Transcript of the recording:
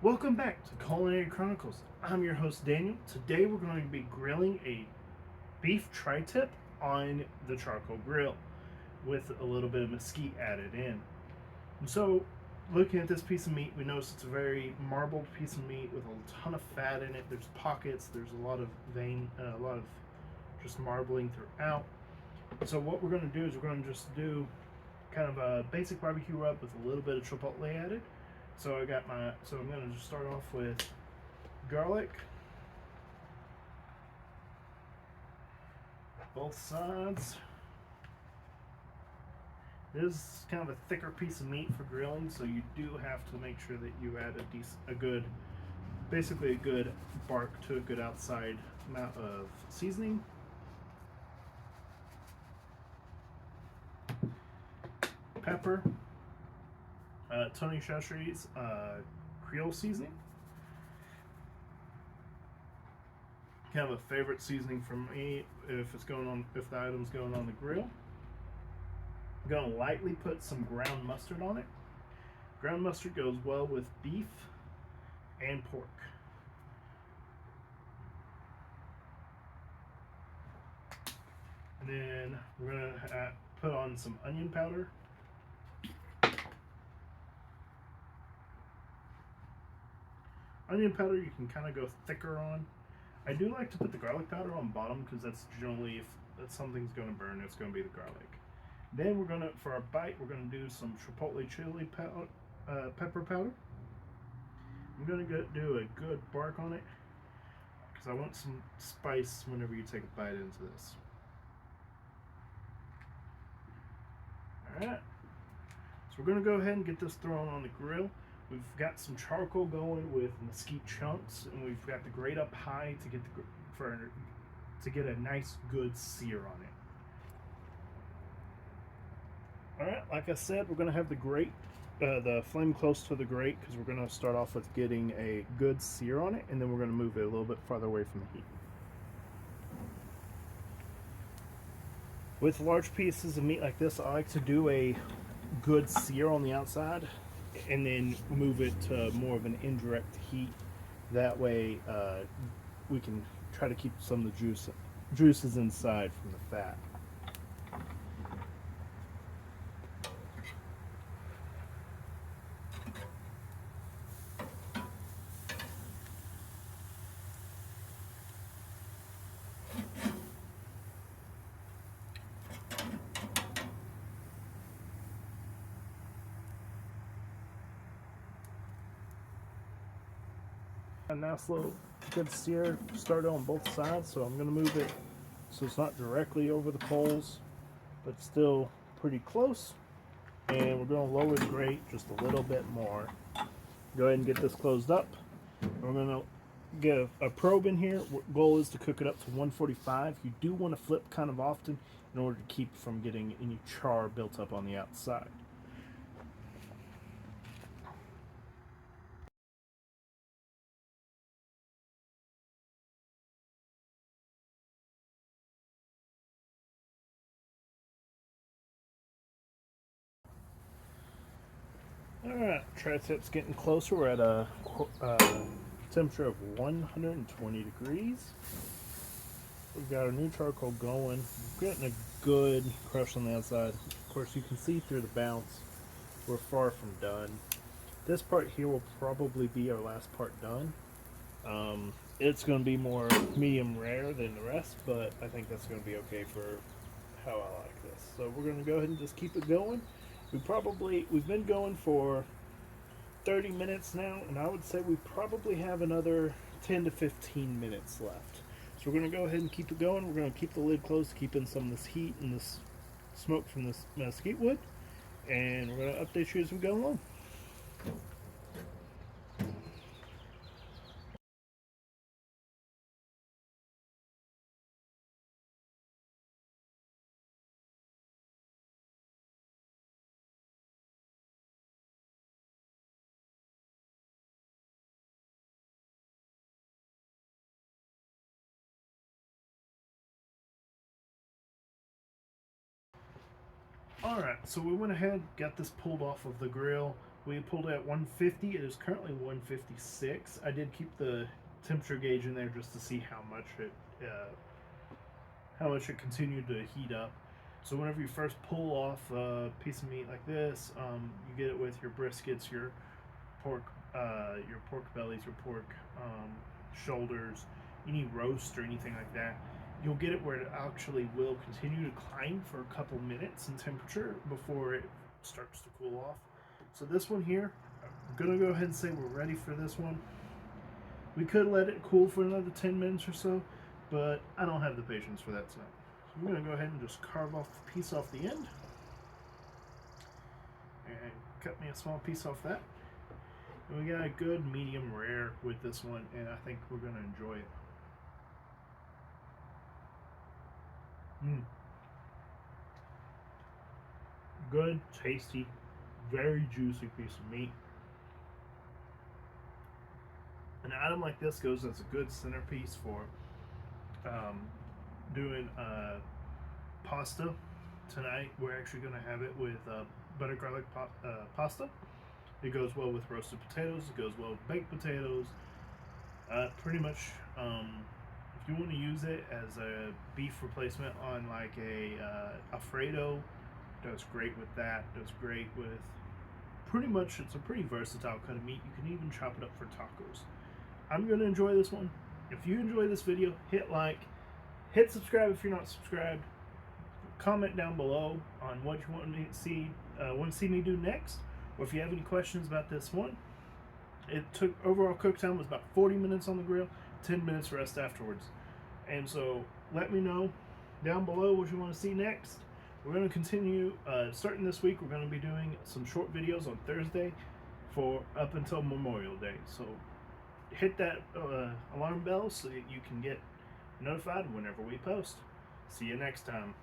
Welcome back to Culinary Chronicles. I'm your host Daniel. Today we're going to be grilling a beef tri-tip on the charcoal grill with a little bit of mesquite added in. And so, looking at this piece of meat, we notice it's a very marbled piece of meat with a ton of fat in it. There's pockets. There's a lot of a lot of just marbling throughout. So what we're going to do is we're going to just do kind of a basic barbecue rub with a little bit of chipotle added. So I'm going to just start off with garlic, both sides. It is kind of a thicker piece of meat for grilling, so you do have to make sure that you add basically a good bark to a good outside amount of seasoning. Pepper, Tony Chachere's Creole seasoning. Kind of a favorite seasoning for me if the item's going on the grill. I'm gonna lightly put some ground mustard on it. Ground mustard goes well with beef and pork. And then we're gonna put on some onion powder. Onion powder you can kind of go thicker on. I do like to put the garlic powder on bottom because that's generally if something's going to burn, it's going to be the garlic. Then for our bite, we're gonna do some chipotle pepper powder. I'm gonna do a good bark on it because I want some spice whenever you take a bite into this. All right, so we're gonna go ahead and get this thrown on the grill. We've got some charcoal going with mesquite chunks, and we've got the grate up high to get a nice good sear on it. All right, like I said, we're going to have the flame close to the grate because we're going to start off with getting a good sear on it, and then we're going to move it a little bit farther away from the heat. With large pieces of meat like this, I like to do a good sear on the outside and then move it to more of an indirect heat. That way, we can try to keep some of the juices inside from the fat. A nice little good sear started on both sides, so I'm going to move it so it's not directly over the coals, but still pretty close. And we're going to lower the grate just a little bit more. Go ahead and get this closed up. We're going to get a probe in here. Goal is to cook it up to 145. You do want to flip kind of often in order to keep from getting any char built up on the outside. Alright, tri-tip's getting closer. We're at a temperature of 120 degrees. We've got our new charcoal going. We're getting a good crush on the outside. Of course, you can see through the bounce. We're far from done. This part here will probably be our last part done. It's going to be more medium rare than the rest, but I think that's going to be okay for how I like this. So we're going to go ahead and just keep it going. We've been going for 30 minutes now, and I would say we probably have another 10 to 15 minutes left. So we're going to go ahead and keep it going. We're going to keep the lid closed to keep in some of this heat and this smoke from this mesquite wood, and we're going to update you as we go along. Alright, so we went ahead, got this pulled off of the grill. We pulled it at 150. It is currently 156. I did keep the temperature gauge in there just to see how much it continued to heat up. So whenever you first pull off a piece of meat like this, you get it with your briskets, pork, your pork bellies, your pork shoulders, any roast or anything like that. You'll get it where it actually will continue to climb for a couple minutes in temperature before it starts to cool off. So this one here, I'm gonna go ahead and say we're ready for this one. We could let it cool for another 10 minutes or so, but I don't have the patience for that tonight. So I'm gonna go ahead and just carve off the piece off the end and cut me a small piece off that. And we got a good medium rare with this one, and I think we're gonna enjoy it. Good, tasty, very juicy piece of meat. An item like this goes as a good centerpiece for doing pasta. Tonight we're actually going to have it with butter garlic pasta. It goes well with roasted potatoes. It goes well with baked potatoes. Pretty much, if you want to use it as a beef replacement on like a Alfredo, does great with that. Does great with pretty much. It's a pretty versatile cut of meat. You can even chop it up for tacos. I'm going to enjoy this one. If you enjoy this video, hit like, hit subscribe if you're not subscribed. Comment down below on what you want me to see me do next, or if you have any questions about this one. It took overall cook time was about 40 minutes on the grill, 10 minutes rest afterwards. And so let me know down below what you want to see next. We're going to continue starting this week. We're going to be doing some short videos on Thursday for up until Memorial Day. So hit that alarm bell so that you can get notified whenever we post. See you next time.